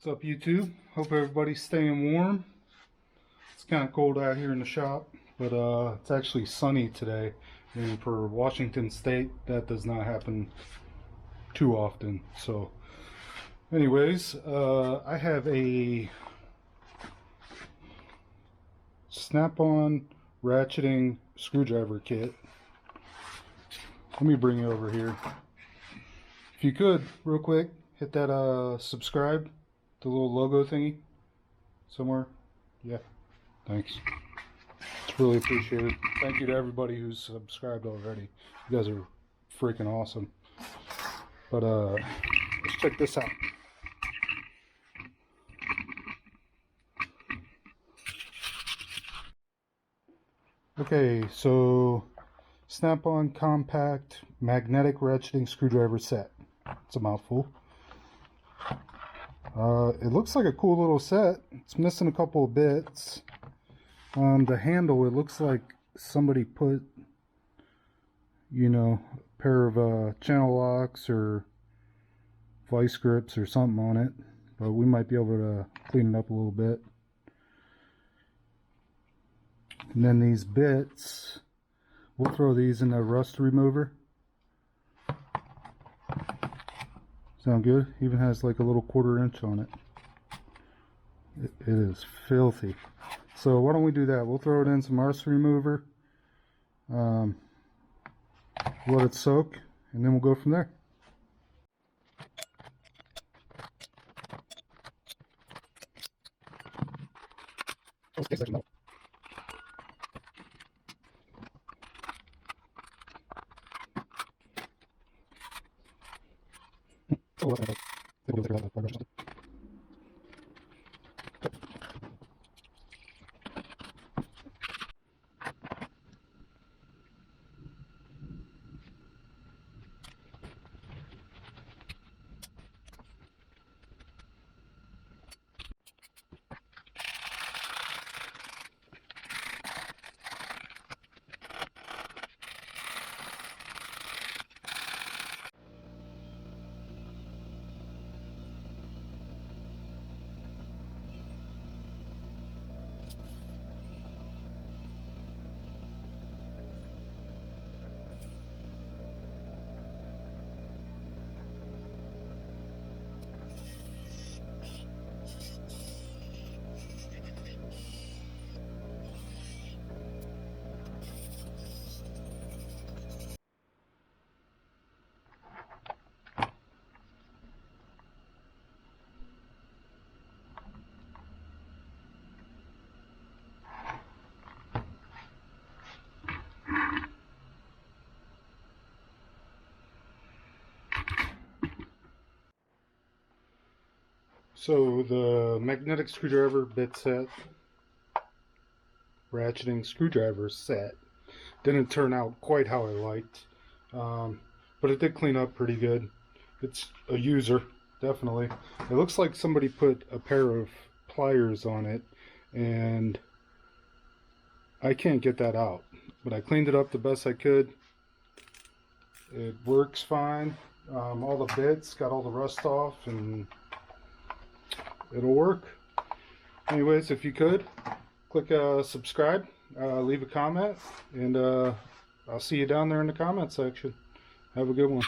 What's up, YouTube? Hope everybody's staying warm. It's kind of cold out here in the shop, but it's actually sunny today. And for Washington State, that does not happen too often. So, anyways, I have a snap-on ratcheting screwdriver kit. Let me bring it over here. If you could, real quick, hit that subscribe, the little logo thingy somewhere. Yeah, thanks. It's really appreciated. Thank you to everybody who's subscribed already. You guys are freaking awesome. But let's check this out. Okay, so snap-on compact magnetic ratcheting screwdriver set. It's a mouthful. It looks like a cool little set. It's missing a couple of bits. On the handle, it looks like somebody put, you know, a pair of channel locks or vice grips or something on it. But we might be able to clean it up a little bit. And then these bits, we'll throw these in the rust remover. Sound good? Even has like a little 1/4 inch on it. It is filthy. So why don't we do that? We'll throw it in some rust remover. Let it soak, and then we'll go from there. So the magnetic screwdriver bit set, ratcheting screwdriver set, didn't turn out quite how I liked, but it did clean up pretty good. It's a user, definitely. It looks like somebody put a pair of pliers on it, and I can't get that out, but I cleaned it up the best I could. It works fine. All the bits, got all the rust off, and it'll work. Anyways, if you could, click subscribe, leave a comment, and I'll see you down there in the comment section. Have a good one.